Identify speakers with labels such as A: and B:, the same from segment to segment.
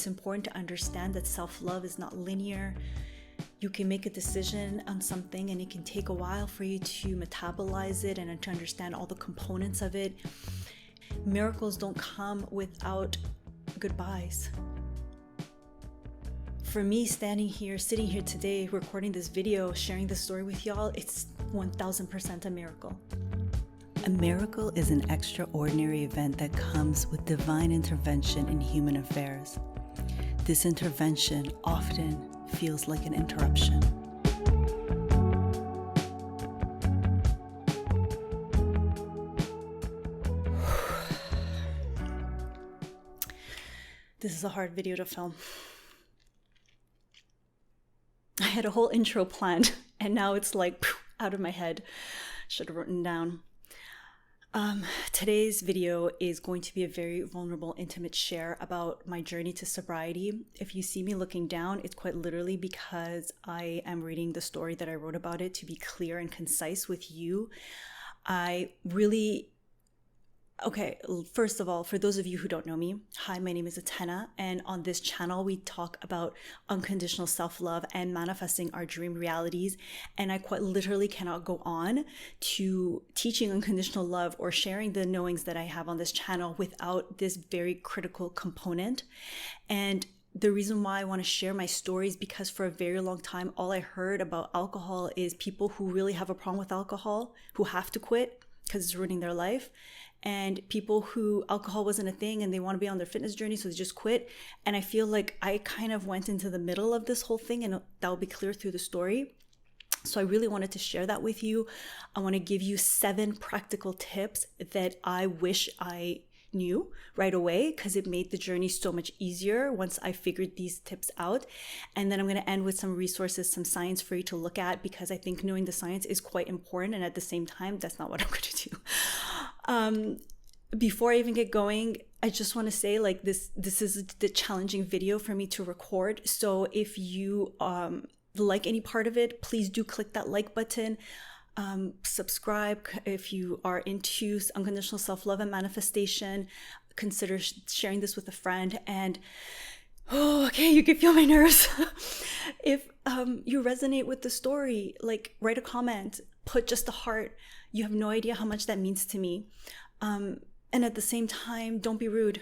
A: it's important to understand that self-love is not linear. You can make a decision on something and it can take a while for you to metabolize it and to understand all the components of it. Miracles don't come without goodbyes. For me, sitting here today, recording this video, sharing this story with y'all, it's 1000% a miracle. A miracle is an extraordinary event that comes with divine intervention in human affairs. This intervention often feels like an interruption. This is a hard video to film. I had a whole intro planned and now it's like out of my head. Should have written down. Today's video is going to be a very vulnerable, intimate share about my journey to sobriety. If you see me looking down, it's quite literally because I am reading the story that I wrote about it to be clear and concise with you. Okay, first of all, for those of you who don't know me, hi, my name is Atena, and on this channel, we talk about unconditional self-love and manifesting our dream realities, and I quite literally cannot go on to teaching unconditional love or sharing the knowings that I have on this channel without this very critical component. And the reason why I want to share my story is because for a very long time, all I heard about alcohol is people who really have a problem with alcohol, who have to quit because it's ruining their life. And people who alcohol wasn't a thing and they want to be on their fitness journey, so they just quit. And I feel like I kind of went into the middle of this whole thing, and that will be clear through the story. So I really wanted to share that with you. I want to give you 7 practical tips that I wish I knew right away, because it made the journey so much easier once I figured these tips out. And then I'm going to end with some resources, some science for you to look at, because I think knowing the science is quite important. And at the same time, that's not what I'm going to do. Before I even get going, I just want to say, like, this is the challenging video for me to record. So if you like any part of it, please do click that like button. Subscribe if you are into unconditional self-love and manifestation. Consider sharing this with a friend. And okay, you can feel my nerves. If you resonate with the story, like, write a comment, put just a heart. You have no idea how much that means to me. And at the same time, don't be rude.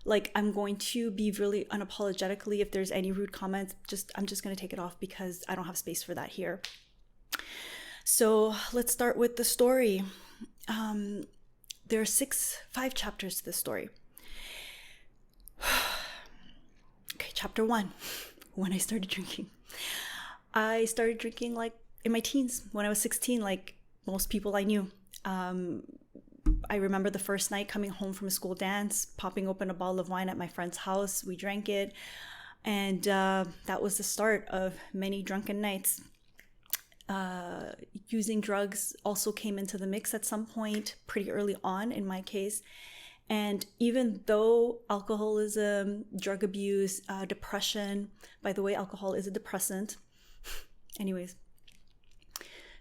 A: Like, I'm going to be really unapologetically, if there's any rude comments, I'm just going to take it off because I don't have space for that here. So let's start with the story. There are 5 chapters to the story. Okay, chapter 1, when I started drinking. I started drinking like in my teens, when I was 16, like most people I knew. I remember the first night coming home from a school dance, popping open a bottle of wine at my friend's house. We drank it, and that was the start of many drunken nights. Using drugs also came into the mix at some point, pretty early on in my case. And even though alcoholism, drug abuse, depression, by the way, alcohol is a depressant. Anyways,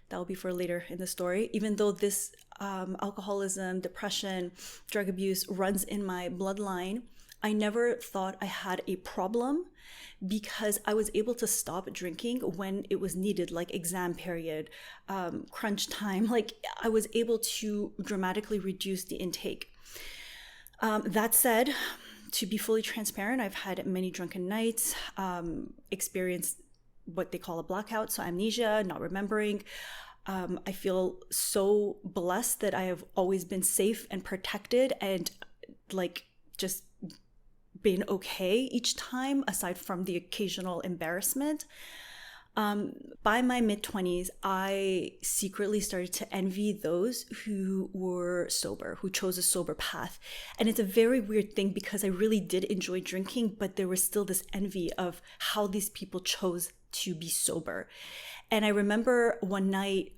A: that will be for later in the story. Even though this alcoholism, depression, drug abuse runs in my bloodline, I never thought I had a problem because I was able to stop drinking when it was needed, like exam period, crunch time. Like, I was able to dramatically reduce the intake. That said, to be fully transparent, I've had many drunken nights, experienced what they call a blackout, so amnesia, not remembering. I feel so blessed that I have always been safe and protected and like just been okay each time, aside from the occasional embarrassment. By my mid-20s, I secretly started to envy those who were sober, who chose a sober path. And it's a very weird thing because I really did enjoy drinking, but there was still this envy of how these people chose to be sober. And I remember one night,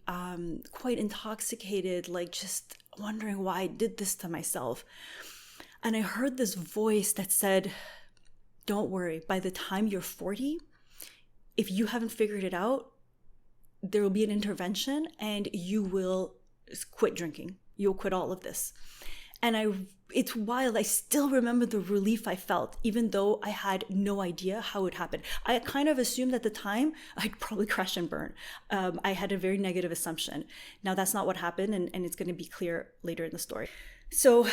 A: quite intoxicated, like just wondering why I did this to myself. And I heard this voice that said, don't worry, by the time you're 40, if you haven't figured it out, there will be an intervention and you will quit drinking. You'll quit all of this. And I it's wild. I still remember the relief I felt, even though I had no idea how it happened. I kind of assumed at the time I'd probably crash and burn. I had a very negative assumption. Now that's not what happened, and it's going to be clear later in the story. So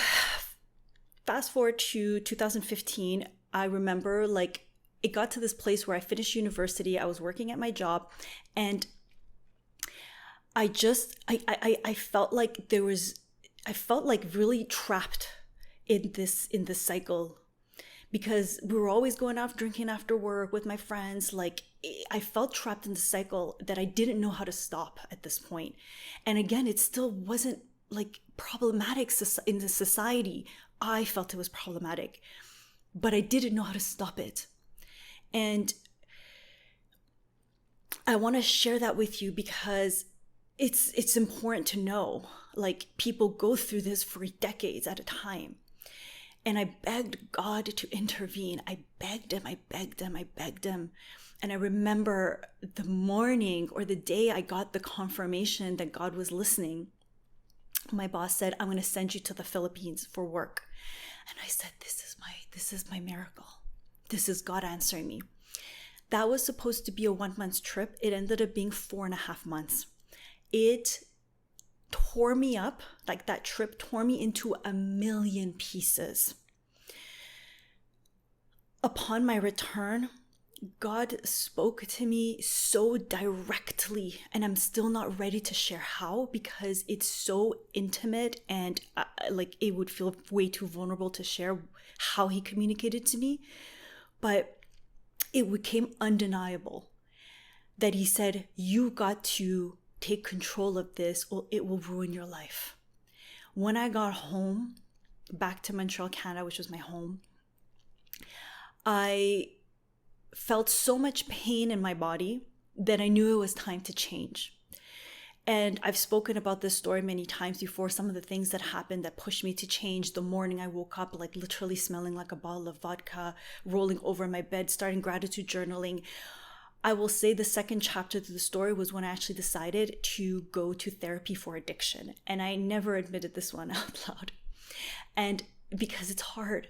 A: fast forward to 2015, I remember like it got to this place where I finished university. I was working at my job, and I felt like I felt like really trapped in this cycle, because we were always going out drinking after work with my friends. Like I felt trapped in the cycle that I didn't know how to stop at this point. And again, it still wasn't like problematic in the society. I felt it was problematic, but I didn't know how to stop it. And I want to share that with you because it's important to know, like, people go through this for decades at a time. And I begged God to intervene. I begged him. And I remember the morning or the day I got the confirmation that God was listening, my boss said, I'm going to send you to the Philippines for work. And I said, this is my miracle. This is God answering me. That was supposed to be a 1 month trip. It ended up being 4.5 months. It tore me up, like that trip tore me into a million pieces. Upon my return, God spoke to me so directly, and I'm still not ready to share how, because it's so intimate, and like it would feel way too vulnerable to share how he communicated to me. But it became undeniable that he said, you got to take control of this or it will ruin your life. When I got home, back to Montreal, Canada, which was my home, I felt so much pain in my body that I knew it was time to change. And I've spoken about this story many times before, some of the things that happened that pushed me to change. The morning I woke up, like literally smelling like a bottle of vodka, rolling over my bed, starting gratitude journaling. I will say the second chapter to the story was when I actually decided to go to therapy for addiction. And I never admitted this one out loud. And because it's hard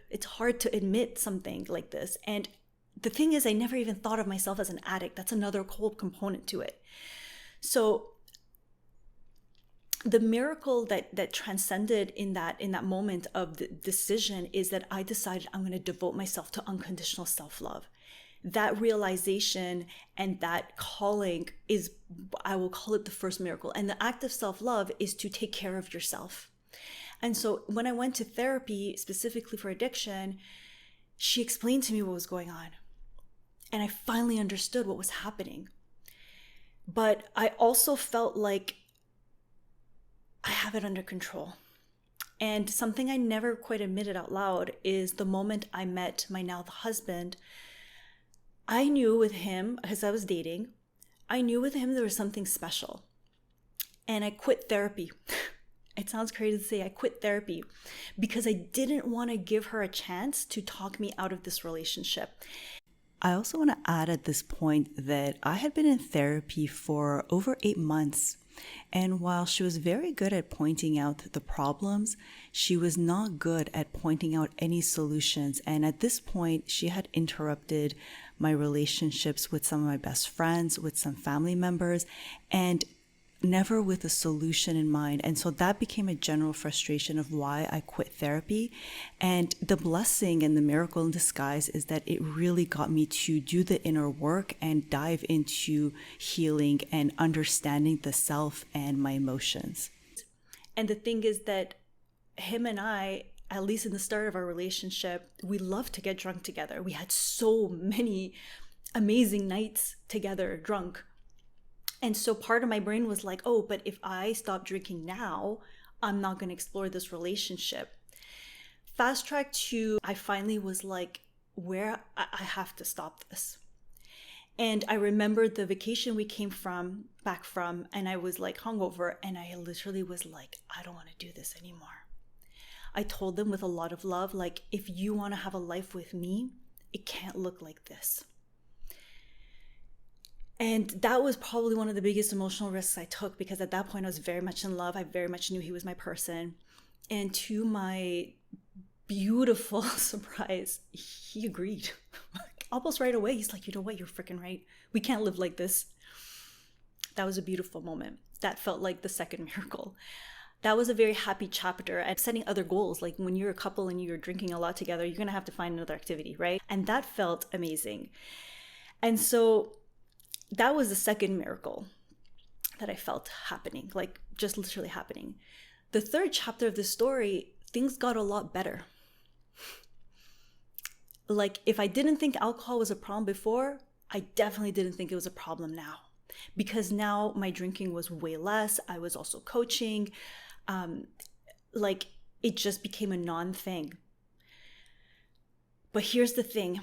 A: to admit something like this. And the thing is, I never even thought of myself as an addict. That's another whole component to it. So the miracle that transcended in that moment of the decision is that I decided I'm going to devote myself to unconditional self-love. That realization and that calling is, I will call it the first miracle. And the act of self-love is to take care of yourself. And so when I went to therapy specifically for addiction, she explained to me what was going on. And I finally understood what was happening. But I also felt like I have it under control. And something I never quite admitted out loud is the moment I met my now husband, I knew with him, because I was dating, I knew with him there was something special. And I quit therapy. It sounds crazy to say I quit therapy because I didn't want to give her a chance to talk me out of this relationship. I also want to add at this point that I had been in therapy for over 8 months. And while she was very good at pointing out the problems, she was not good at pointing out any solutions. And at this point, she had interrupted my relationships with some of my best friends, with some family members, and never with a solution in mind. And so that became a general frustration of why I quit therapy. And the blessing and the miracle in disguise is that it really got me to do the inner work and dive into healing and understanding the self and my emotions. And the thing is that him and I, at least in the start of our relationship, we loved to get drunk together. We had so many amazing nights together drunk. And so part of my brain was like, oh, but if I stop drinking now, I'm not going to explore this relationship. Fast track to, I finally was like, where I have to stop this. And I remember the vacation we came back from, and I was like hungover, and I literally was like, I don't want to do this anymore. I told them with a lot of love, like, if you want to have a life with me, it can't look like this. And that was probably one of the biggest emotional risks I took, because at that point I was very much in love. I very much knew he was my person. And to my beautiful surprise, he agreed. Almost right away. He's like, you know what? You're freaking right. We can't live like this. That was a beautiful moment. That felt like the second miracle. That was a very happy chapter at setting other goals. Like when you're a couple and you're drinking a lot together, you're going to have to find another activity, right? And that felt amazing. And so that was the second miracle that I felt happening, like just literally happening. The third chapter of the story, things got a lot better. Like if I didn't think alcohol was a problem before, I definitely didn't think it was a problem now. Because now my drinking was way less. I was also coaching. Like it just became a non-thing. But here's the thing.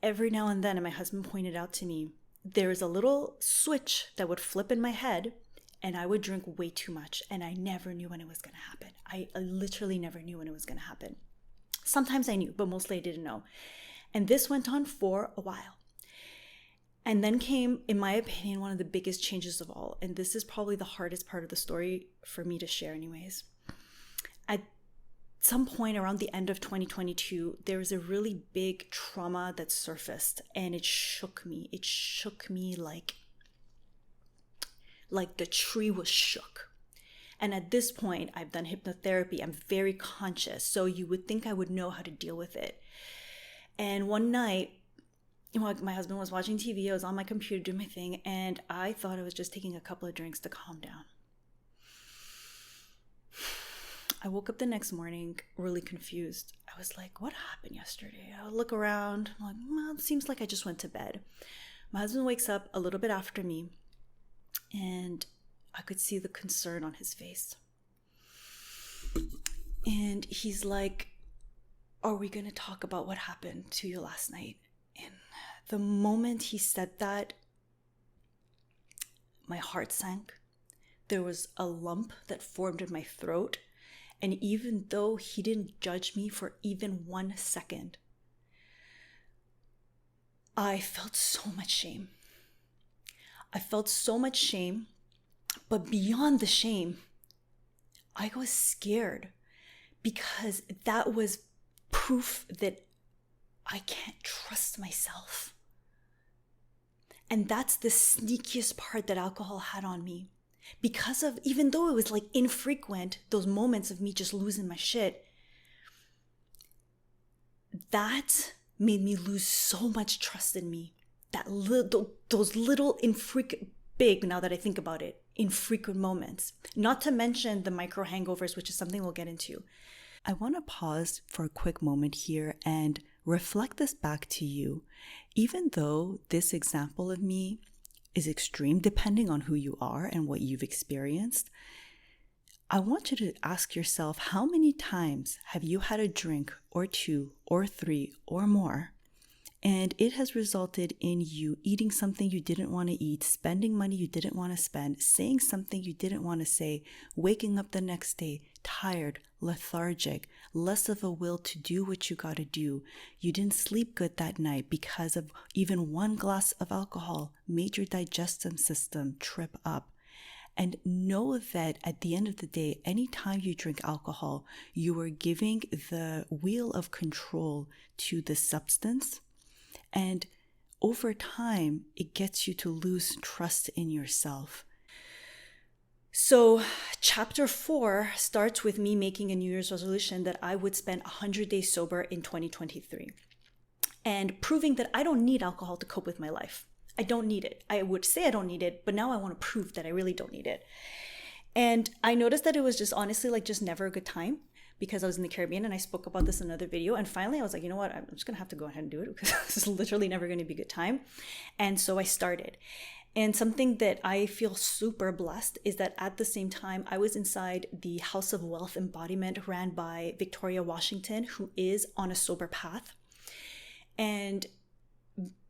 A: Every now and then, and my husband pointed out to me, there is a little switch that would flip in my head and I would drink way too much. And I never knew when it was going to happen. I literally never knew when it was going to happen. Sometimes I knew, but mostly I didn't know. And this went on for a while. And then came, in my opinion, one of the biggest changes of all. And this is probably the hardest part of the story for me to share anyways. At some point around the end of 2022, there was a really big trauma that surfaced and it shook me. It shook me like the tree was shook. And at this point, I've done hypnotherapy. I'm very conscious. So you would think I would know how to deal with it. And one night, my husband was watching TV. I was on my computer doing my thing. And I thought I was just taking a couple of drinks to calm down. I woke up the next morning really confused. I was like, what happened yesterday? I look around. I'm like, well, it seems like I just went to bed. My husband wakes up a little bit after me. And I could see the concern on his face. And he's like, are we going to talk about what happened to you last night? And the moment he said that, my heart sank. There was a lump that formed in my throat. And even though he didn't judge me for even 1 second, I felt so much shame. I felt so much shame, but beyond the shame, I was scared because that was proof that I can't trust myself. And that's the sneakiest part that alcohol had on me. Because of, even though it was like infrequent, those moments of me just losing my shit, that made me lose so much trust in me. Those little infrequent, big, now that I think about it, infrequent moments. Not to mention the micro hangovers, which is something we'll get into. I want to pause for a quick moment here and reflect this back to you. Even though this example of me is extreme, depending on who you are and what you've experienced, I want you to ask yourself, how many times have you had a drink or 2 or 3 or more, and it has resulted in you eating something you didn't want to eat, spending money you didn't want to spend, saying something you didn't want to say, waking up the next day tired, lethargic, less of a will to do what you got to do. You didn't sleep good that night because of even 1 glass of alcohol made your digestive system trip up. And know that at the end of the day, anytime you drink alcohol, you are giving the wheel of control to the substance. And over time, it gets you to lose trust in yourself. So chapter 4 starts with me making a New Year's resolution that I would spend 100 days sober in 2023 and proving that I don't need alcohol to cope with my life. I don't need it. I would say I don't need it, but now I want to prove that I really don't need it. And I noticed that it was just honestly like just never a good time because I was in the Caribbean, and I spoke about this in another video. And finally I was like, you know what? I'm just going to have to go ahead and do it because this is literally never going to be a good time. And so I started. And something that I feel super blessed is that at the same time, I was inside the House of Wealth Embodiment ran by Victoria Washington, who is on a sober path. And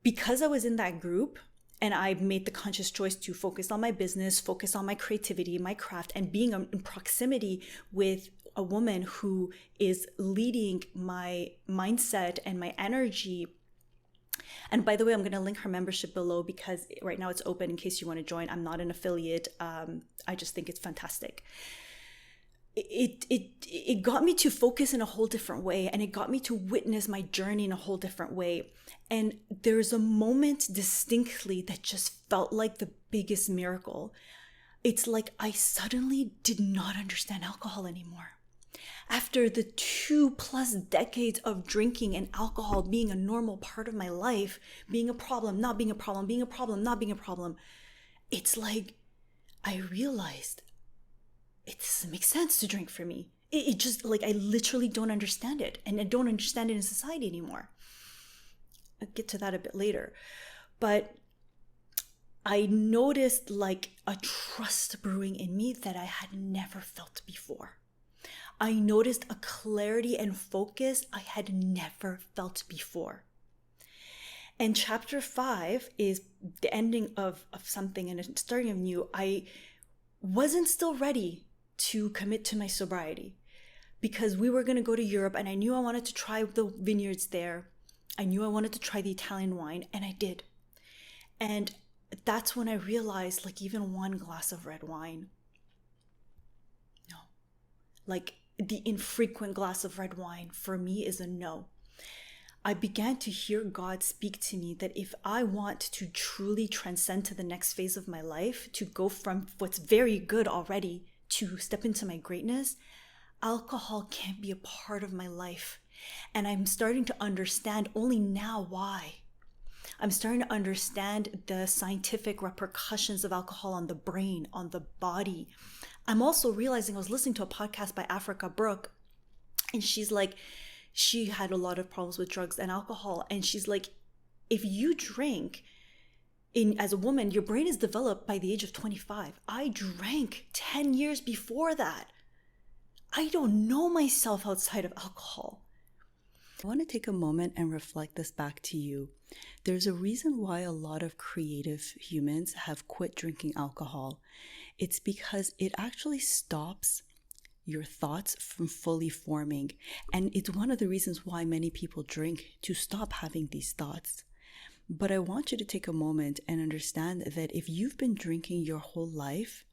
A: because I was in that group and I made the conscious choice to focus on my business, focus on my creativity, my craft, and being in proximity with a woman who is leading my mindset and my energy. And by the way, I'm going to link her membership below because right now it's open in case you want to join. I'm not an affiliate. I just think it's fantastic. it got me to focus in a whole different way, and it got me to witness my journey in a whole different way. And there's a moment distinctly that just felt like the biggest miracle. It's like I suddenly did not understand alcohol anymore. After the 2+ decades of drinking and alcohol being a normal part of my life, being a problem, not being a problem, being a problem, not being a problem, it's like I realized it doesn't make sense to drink for me. It just, like, I literally don't understand it, and I don't understand it in society anymore. I'll get to that a bit later. But I noticed like a trust brewing in me that I had never felt before. I noticed a clarity and focus I had never felt before. And chapter 5 is the ending of something and a starting of new. I wasn't still ready to commit to my sobriety because we were going to go to Europe, and I knew I wanted to try the vineyards there. I knew I wanted to try the Italian wine, and I did. And that's when I realized, like, even one glass of red wine, no. Like, the infrequent glass of red wine for me is a no. I began to hear God speak to me that if I want to truly transcend to the next phase of my life, to go from what's very good already to step into my greatness, alcohol can't be a part of my life. And I'm starting to understand only now why. I'm starting to understand the scientific repercussions of alcohol on the brain, on the body. I'm also realizing, I was listening to a podcast by Africa Brooke, and she's like, she had a lot of problems with drugs and alcohol. And she's like, if you drink as a woman, your brain is developed by the age of 25. I drank 10 years before that. I don't know myself outside of alcohol. I want to take a moment and reflect this back to you. There's a reason why a lot of creative humans have quit drinking alcohol. It's because it actually stops your thoughts from fully forming. And it's one of the reasons why many people drink, to stop having these thoughts. But I want you to take a moment and understand that if you've been drinking your whole life,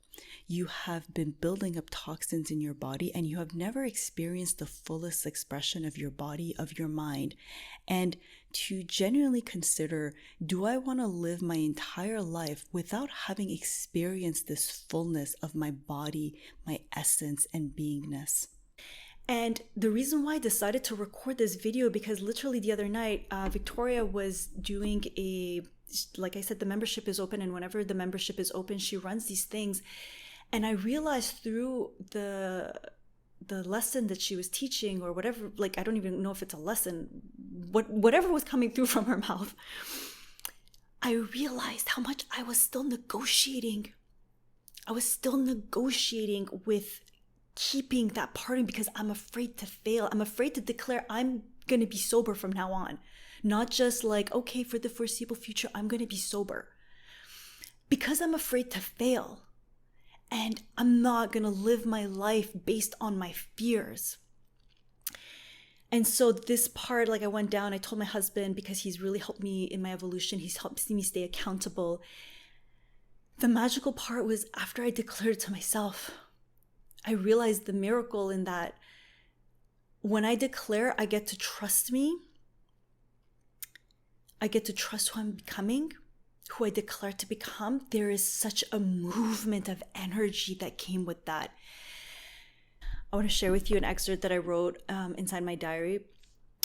A: you have been building up toxins in your body, and you have never experienced the fullest expression of your body, of your mind. And to genuinely consider, do I want to live my entire life without having experienced this fullness of my body, my essence, and beingness? And the reason why I decided to record this video, because literally the other night, Victoria was doing like I said, the membership is open, and whenever the membership is open, she runs these things. And I realized through the lesson that she was teaching, or whatever, like, I don't even know if it's a lesson, whatever was coming through from her mouth, I realized how much I was still negotiating. I was still negotiating with keeping that party because I'm afraid to fail. I'm afraid to declare I'm going to be sober from now on. Not just like, okay, for the foreseeable future, I'm going to be sober. Because I'm afraid to fail. And I'm not going to live my life based on my fears. And so this part, like, I went down, I told my husband, because he's really helped me in my evolution. He's helped me stay accountable. The magical part was after I declared to myself, I realized the miracle in that when I declare, I get to trust me. I get to trust who I'm becoming, who I declare to become. There is such a movement of energy that came with that. I want to share with you an excerpt that I wrote inside my diary.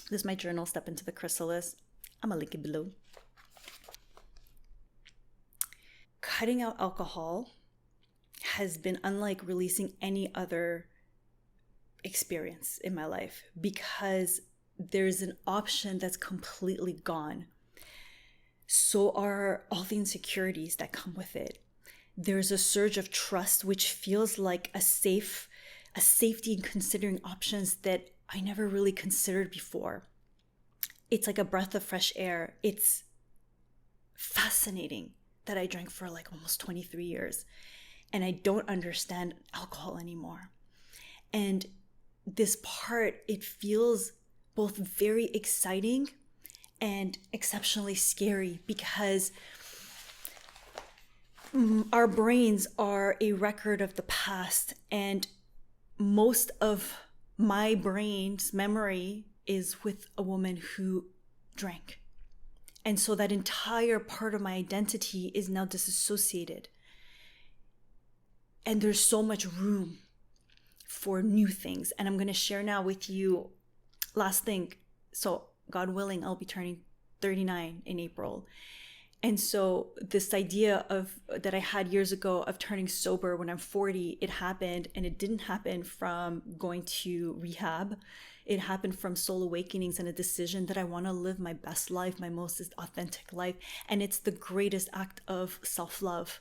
A: This is my journal, Step into the Chrysalis. I'm going to link it below. Cutting out alcohol has been unlike releasing any other experience in my life, because there's an option that's completely gone. So are all the insecurities that come with it. There's a surge of trust, which feels like a safety in considering options that I never really considered before. It's like a breath of fresh air. It's fascinating that I drank for like almost 23 years and I don't understand alcohol anymore. And this part, it feels both very exciting and exceptionally scary, because our brains are a record of the past, and most of my brain's memory is with a woman who drank. And so that entire part of my identity is now disassociated. And there's so much room for new things. And I'm going to share now with you, last thing. So God willing, I'll be turning 39 in April. And so this idea of that I had years ago of turning sober when I'm 40, it happened, and it didn't happen from going to rehab. It happened from soul awakenings and a decision that I want to live my best life, my most authentic life. And it's the greatest act of self-love,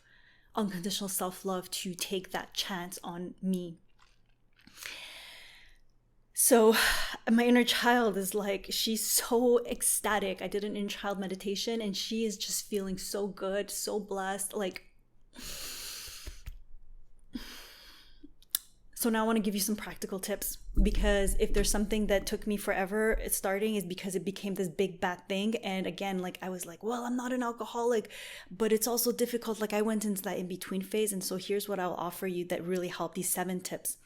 A: unconditional self-love, to take that chance on me. So my inner child is like, she's so ecstatic. I did an inner child meditation and she is just feeling so good, so blessed. Like, so now I want to give you some practical tips, because if there's something that took me forever starting, is because it became this big bad thing. And again, like I was like, well, I'm not an alcoholic, but it's also difficult. Like I went into that in between phase. And so here's what I'll offer you that really help, these 7 tips.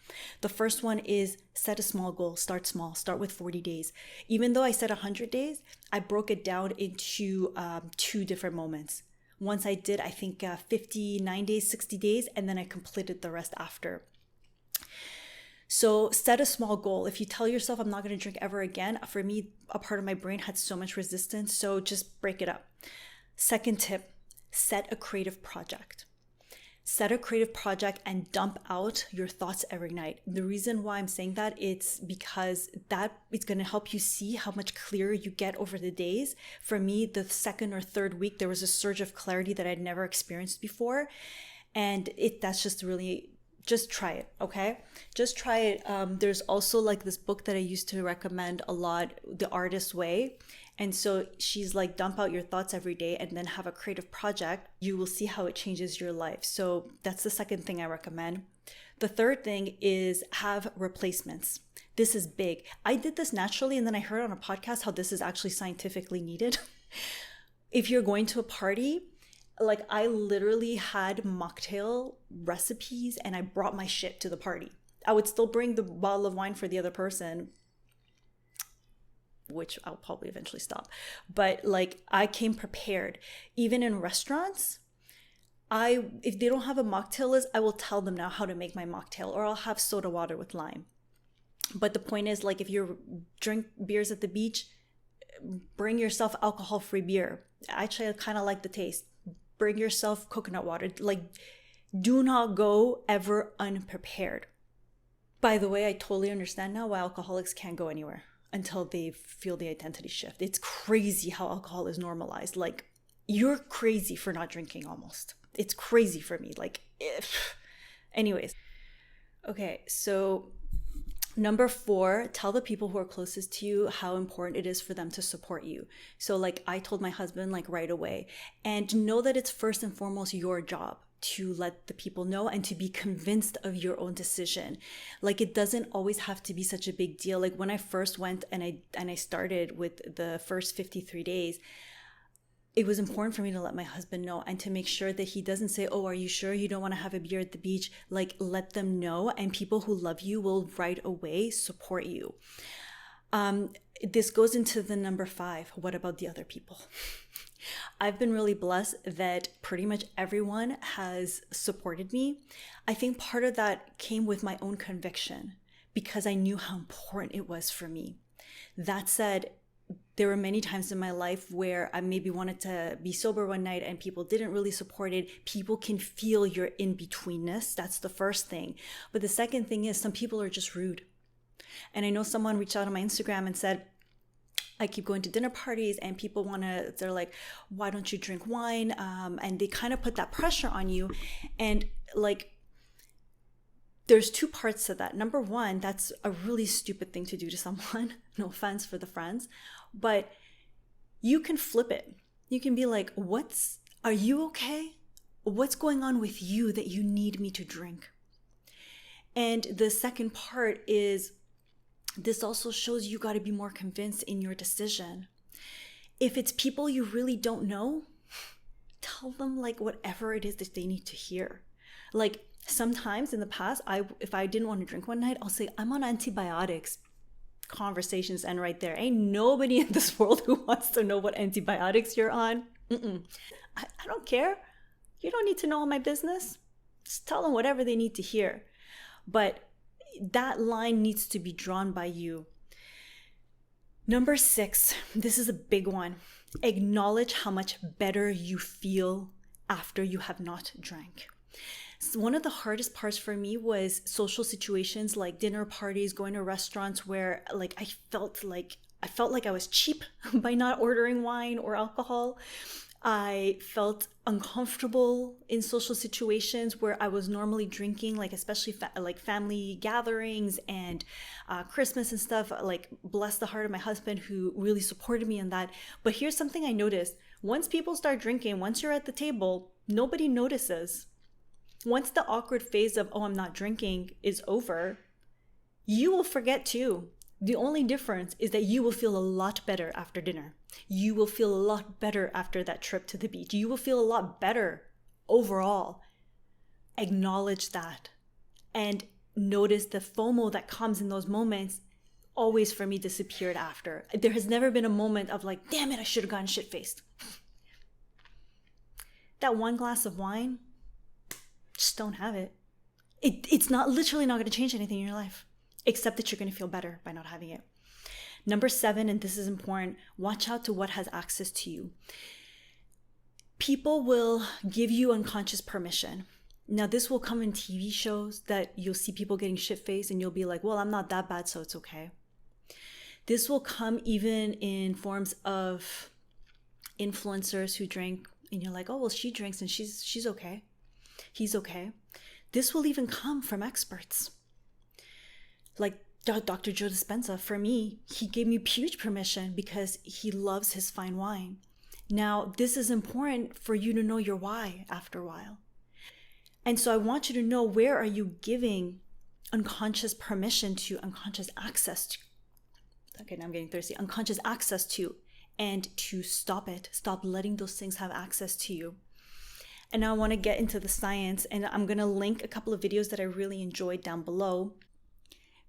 A: The first one is set a small goal. Start small. Start with 40 days. Even though I said 100 days, I broke it down into 2 different moments. Once I did, I think 59 days, 60 days, and then I completed the rest after. So set a small goal. If you tell yourself I'm not going to drink ever again, for me, a part of my brain had so much resistance. So just break it up. Second tip, set a creative project. Set a creative project and dump out your thoughts every night. The reason why I'm saying that, it's because that is going to help you see how much clearer you get over the days. For me, the 2nd or 3rd week, there was a surge of clarity that I'd never experienced before. And that's just really, just try it, okay? Just try it. There's also like this book that I used to recommend a lot, The Artist's Way. And so she's like, dump out your thoughts every day and then have a creative project. You will see how it changes your life. So that's the second thing I recommend. The third thing is have replacements. This is big. I did this naturally, and then I heard on a podcast how this is actually scientifically needed. If you're going to a party, like I literally had mocktail recipes and I brought my shit to the party. I would still bring the bottle of wine for the other person, which I'll probably eventually stop. But like I came prepared. Even in restaurants, if they don't have a mocktail list, I will tell them now how to make my mocktail, or I'll have soda water with lime. But the point is, like, if you drink beers at the beach, bring yourself alcohol-free beer. Actually, I kind of like the taste. Bring yourself coconut water. Like, do not go ever unprepared. By the way, I totally understand now why alcoholics can't go anywhere until they feel the identity shift. It's crazy how alcohol is normalized. Like, you're crazy for not drinking almost. It's crazy for me. Like, anyways. Okay, so number 4, tell the people who are closest to you how important it is for them to support you. So like I told my husband like right away, and know that it's first and foremost your job to let the people know and to be convinced of your own decision. Like it doesn't always have to be such a big deal. Like when I first went and I started with the first 53 days, it was important for me to let my husband know and to make sure that he doesn't say, oh, are you sure you don't want to have a beer at the beach? Like, let them know. And people who love you will right away support you. This goes into the number 5. What about the other people? I've been really blessed that pretty much everyone has supported me. I think part of that came with my own conviction because I knew how important it was for me. That said, there were many times in my life where I maybe wanted to be sober one night and people didn't really support it. People can feel your in-betweenness. That's the first thing. But the second thing is some people are just rude. And I know someone reached out on my Instagram and said, I keep going to dinner parties and people they're like, why don't you drink wine? And they kind of put that pressure on you. And like, there's 2 parts to that. Number 1, that's a really stupid thing to do to someone. No offense for the friends, but you can flip it. You can be like, are you okay? What's going on with you that you need me to drink? And the second part is, this also shows you got to be more convinced in your decision. If it's people you really don't know, tell them like whatever it is that they need to hear. Like, Sometimes in the past, if I didn't want to drink one night, I'll say, I'm on antibiotics. Conversations end right there. Ain't nobody in this world who wants to know what antibiotics you're on. I don't care. You don't need to know all my business. Just tell them whatever they need to hear. But that line needs to be drawn by you. Number 6, this is a big one. Acknowledge how much better you feel after you have not drank. So one of the hardest parts for me was social situations like dinner parties, going to restaurants where like I felt like I was cheap by not ordering wine or alcohol. I felt uncomfortable in social situations where I was normally drinking, like especially like family gatherings and Christmas and stuff. Like, bless the heart of my husband who really supported me in that. But here's something I noticed. Once people start drinking, once you're at the table, nobody notices. Once the awkward phase of, oh, I'm not drinking is over, you will forget too. The only difference is that you will feel a lot better after dinner. You will feel a lot better after that trip to the beach. You will feel a lot better overall. Acknowledge that and notice the FOMO that comes in those moments always for me disappeared after. There has never been a moment of like, damn it, I should have gotten shit-faced. That one glass of wine, just don't have it. It's literally not going to change anything in your life, except that you're going to feel better by not having it. Number 7, and this is important, watch out to what has access to you. People will give you unconscious permission. Now, this will come in TV shows that you'll see people getting shit-faced and you'll be like, well, I'm not that bad, so it's okay. This will come even in forms of influencers who drink and you're like, oh, well, she drinks and she's okay. He's okay. This will even come from experts. Like Dr. Joe Dispenza, for me, he gave me huge permission because he loves his fine wine. Now, this is important for you to know your why after a while. And so I want you to know, where are you giving unconscious permission to, unconscious access to? Okay, now I'm getting thirsty. Unconscious access to, and to stop it. Stop letting those things have access to you. And now I want to get into the science, and I'm going to link a couple of videos that I really enjoyed down below.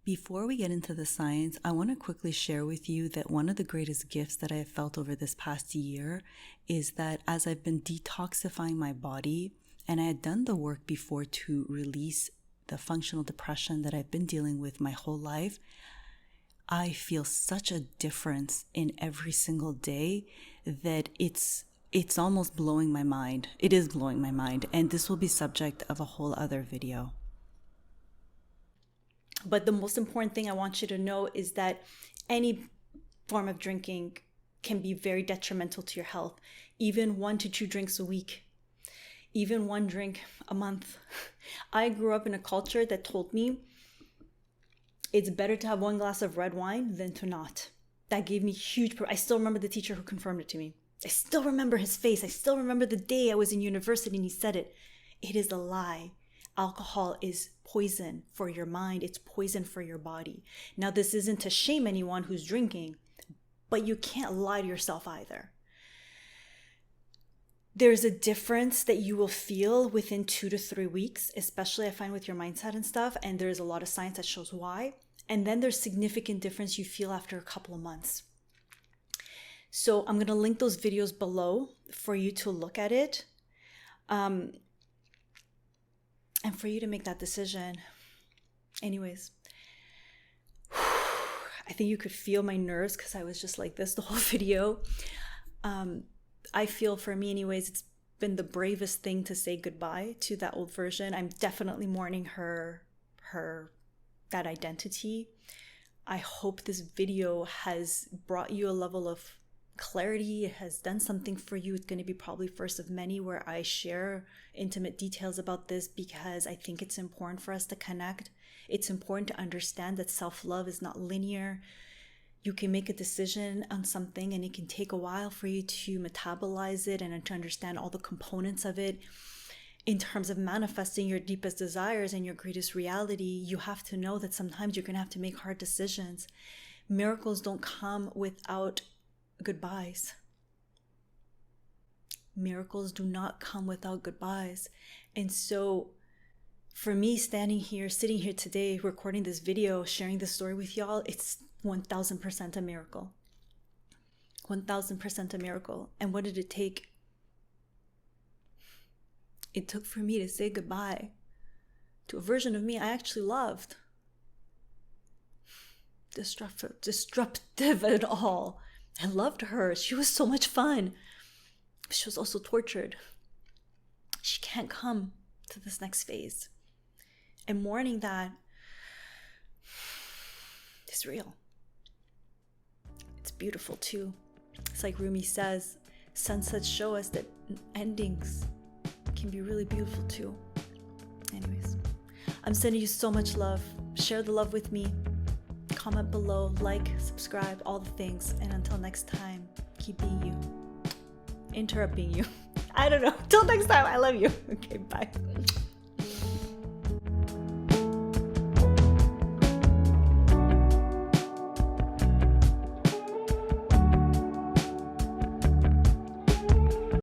A: Before we get into the science, I want to quickly share with you that one of the greatest gifts that I have felt over this past year is that as I've been detoxifying my body, and I had done the work before to release the functional depression that I've been dealing with my whole life, I feel such a difference in every single day that it's almost blowing my mind. It is blowing my mind, and this will be subject of a whole other video. But the most important thing I want you to know is that any form of drinking can be very detrimental to your health. Even 1 to 2 drinks a week, even 1 drink a month. I grew up in a culture that told me it's better to have 1 glass of red wine than to not. That gave me I still remember the teacher who confirmed it to me. I still remember his face. I still remember the day I was in university and he said it. It is a lie. Alcohol is poison for your mind. It's poison for your body. Now, this isn't to shame anyone who's drinking, but you can't lie to yourself either. There's a difference that you will feel within 2 to 3 weeks, especially I find with your mindset and stuff. And there's a lot of science that shows why. And then there's significant difference you feel after a couple of months. So I'm going to link those videos below for you to look at it. And for you to make that decision. Anyways, I think you could feel my nerves because I was just like this the whole video. I feel, for me anyways, it's been the bravest thing to say goodbye to that old version. I'm definitely mourning that identity. I hope this video has brought you a level of clarity. It has done something for you. It's going to be probably first of many where I share intimate details about this, because I think it's important for us to connect. It's important to understand that self-love is not linear. You can make a decision on something and it can take a while for you to metabolize it and to understand all the components of it. In terms of manifesting your deepest desires and your greatest reality, you have to know that sometimes you're going to have to make hard decisions. Miracles don't come without goodbyes. Miracles do not come without goodbyes. And so for me, sitting here today, recording this video, sharing this story with y'all, it's 1000% a miracle. 1000% a miracle. And what did it take? It took for me to say goodbye to a version of me I actually loved. Disruptive at all. I loved her. She was so much fun. But she was also tortured. She can't come to this next phase. And mourning that is real. It's beautiful too. It's like Rumi says, sunsets show us that endings can be really beautiful too. Anyways, I'm sending you so much love. Share the love with me. Comment below, like, subscribe, all the things. And until next time, keep being you. Interrupt being you. I don't know. Till next time, I love you. Okay, bye.